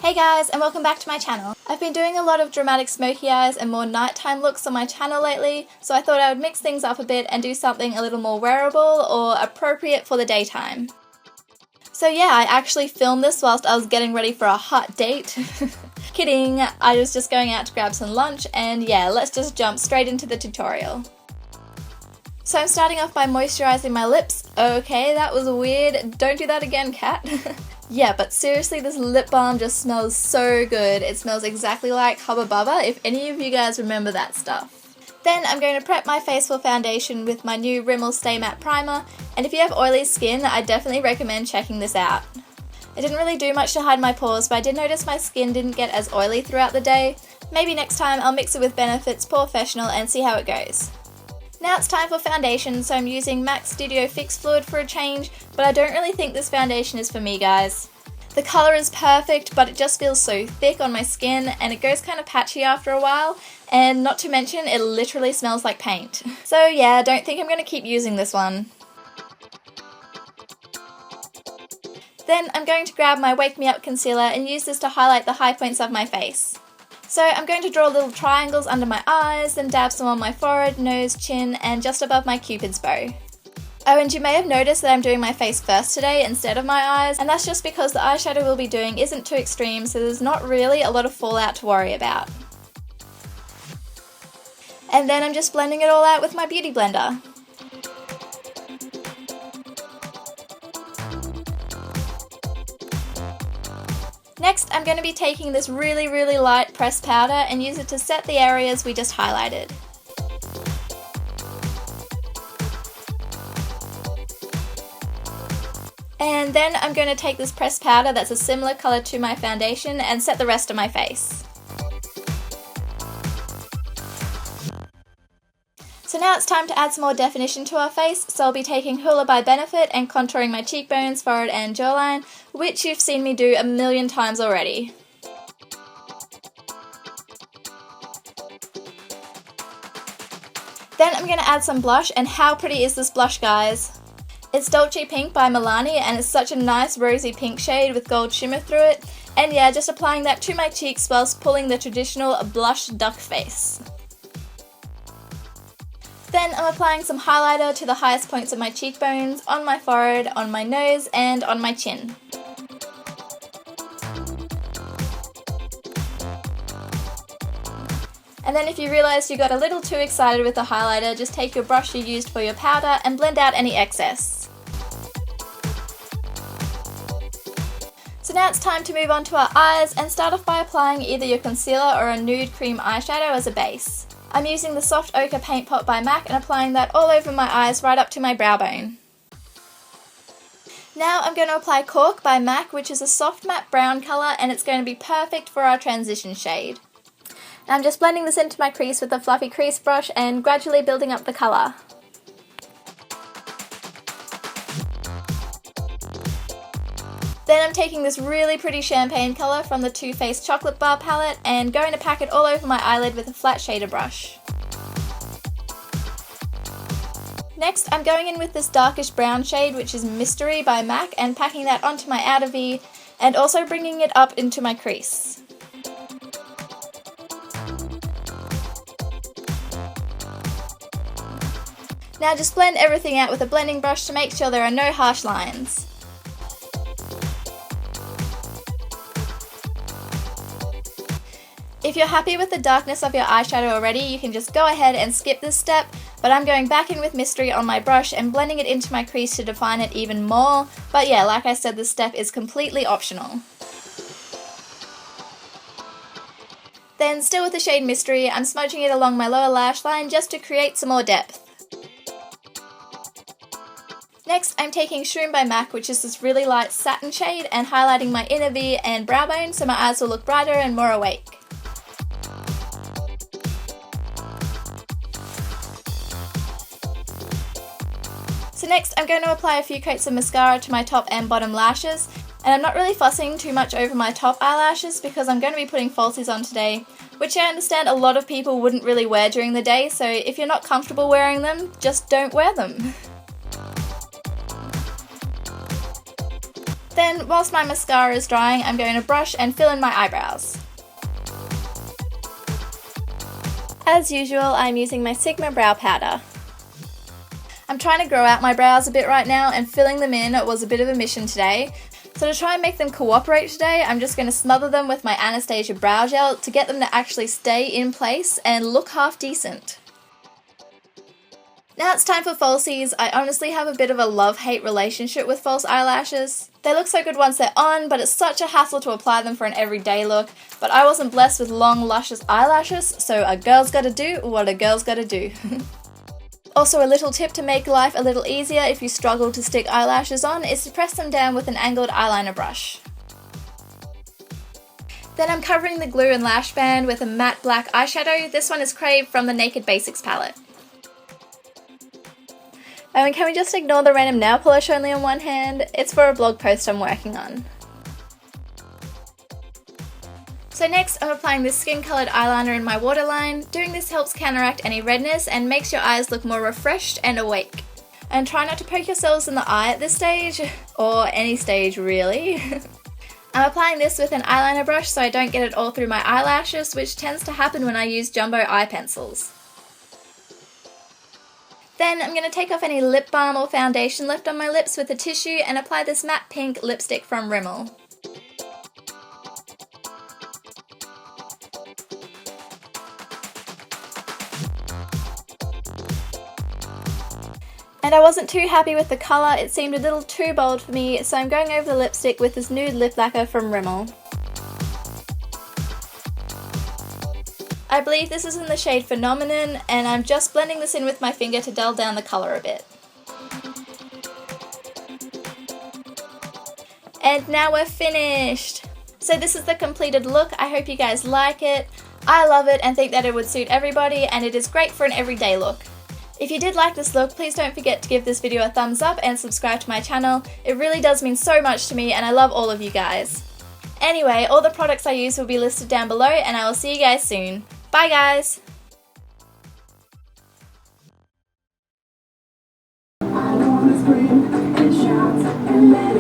Hey guys, and welcome back to my channel. I've been doing a lot of dramatic smoky eyes and more nighttime looks on my channel lately, so I thought I would mix things up a bit and do something a little more wearable or appropriate for the daytime. So yeah, I actually filmed this whilst I was getting ready for a hot date. Kidding, I was just going out to grab some lunch, and yeah, let's just jump straight into the tutorial. So I'm starting off by moisturising my lips. Okay, that was weird. Don't do that again, cat. Yeah, but seriously, this lip balm just smells so good. It smells exactly like Hubba Bubba, if any of you guys remember that stuff. Then I'm going to prep my face for foundation with my new Rimmel Stay Matte Primer, and if you have oily skin, I definitely recommend checking this out. It didn't really do much to hide my pores, but I did notice my skin didn't get as oily throughout the day. Maybe next time I'll mix it with Benefit's Porefessional and see how it goes. Now it's time for foundation, so I'm using MAC Studio Fix Fluid for a change, but I don't really think this foundation is for me, guys. The colour is perfect, but it just feels so thick on my skin and it goes kind of patchy after a while, and not to mention it literally smells like paint. So yeah, I don't think I'm going to keep using this one. Then I'm going to grab my Wake Me Up concealer and use this to highlight the high points of my face. So I'm going to draw little triangles under my eyes, then dab some on my forehead, nose, chin, and just above my cupid's bow. Oh, and you may have noticed that I'm doing my face first today instead of my eyes, and that's just because the eyeshadow we'll be doing isn't too extreme, so there's not really a lot of fallout to worry about. And then I'm just blending it all out with my beauty blender. Next, I'm going to be taking this really light pressed powder and use it to set the areas we just highlighted. And then I'm going to take this pressed powder that's a similar colour to my foundation and set the rest of my face. So now it's time to add some more definition to our face, so I'll be taking Hoola by Benefit and contouring my cheekbones, forehead and jawline, which you've seen me do a million times already. Then I'm going to add some blush, and how pretty is this blush, guys? It's Dulce Pink by Milani, and it's such a nice rosy pink shade with gold shimmer through it, and yeah, just applying that to my cheeks whilst pulling the traditional blush duck face. Then I'm applying some highlighter to the highest points of my cheekbones, on my forehead, on my nose, and on my chin. And then if you realise you got a little too excited with the highlighter, just take your brush you used for your powder and blend out any excess. So now it's time to move on to our eyes and start off by applying either your concealer or a nude cream eyeshadow as a base. I'm using the Soft Ochre Paint Pot by MAC and applying that all over my eyes right up to my brow bone. Now I'm going to apply Cork by MAC, which is a soft matte brown colour, and it's going to be perfect for our transition shade. Now I'm just blending this into my crease with a fluffy crease brush and gradually building up the colour. Then I'm taking this really pretty champagne colour from the Too Faced Chocolate Bar palette and going to pack it all over my eyelid with a flat shader brush. Next, I'm going in with this darkish brown shade, which is Mystery by MAC, and packing that onto my outer V and also bringing it up into my crease. Now just blend everything out with a blending brush to make sure there are no harsh lines. If you're happy with the darkness of your eyeshadow already, you can just go ahead and skip this step, but I'm going back in with Mystery on my brush and blending it into my crease to define it even more, but yeah, like I said, this step is completely optional. Then, still with the shade Mystery, I'm smudging it along my lower lash line just to create some more depth. Next, I'm taking Shroom by MAC, which is this really light satin shade, and highlighting my inner V and brow bone so my eyes will look brighter and more awake. So next, I'm going to apply a few coats of mascara to my top and bottom lashes, and I'm not really fussing too much over my top eyelashes because I'm going to be putting falsies on today, which I understand a lot of people wouldn't really wear during the day, so if you're not comfortable wearing them, just don't wear them. Then, whilst my mascara is drying, I'm going to brush and fill in my eyebrows. As usual, I'm using my Sigma brow powder. I'm trying to grow out my brows a bit right now, and filling them in was a bit of a mission today. So to try and make them cooperate today, I'm just going to smother them with my Anastasia brow gel to get them to actually stay in place and look half decent. Now it's time for falsies. I honestly have a bit of a love-hate relationship with false eyelashes. They look so good once they're on, but it's such a hassle to apply them for an everyday look. But I wasn't blessed with long, luscious eyelashes, so a girl's gotta do what a girl's gotta do. Also, a little tip to make life a little easier if you struggle to stick eyelashes on is to press them down with an angled eyeliner brush. Then I'm covering the glue and lash band with a matte black eyeshadow. This one is Crave from the Naked Basics palette. And can we just ignore the random nail polish only on one hand? It's for a blog post I'm working on. So next, I'm applying this skin-coloured eyeliner in my waterline. Doing this helps counteract any redness and makes your eyes look more refreshed and awake. And try not to poke yourselves in the eye at this stage, or any stage really. I'm applying this with an eyeliner brush so I don't get it all through my eyelashes, which tends to happen when I use jumbo eye pencils. Then I'm going to take off any lip balm or foundation left on my lips with a tissue and apply this matte pink lipstick from Rimmel. And I wasn't too happy with the colour, it seemed a little too bold for me, so I'm going over the lipstick with this nude lip lacquer from Rimmel. I believe this is in the shade Phenomenon, and I'm just blending this in with my finger to dull down the colour a bit. And now we're finished! So this is the completed look. I hope you guys like it. I love it and think that it would suit everybody, and it is great for an everyday look. If you did like this look, please don't forget to give this video a thumbs up and subscribe to my channel. It really does mean so much to me and I love all of you guys. Anyway, all the products I use will be listed down below and I will see you guys soon. Bye guys! I wanna scream and shout and let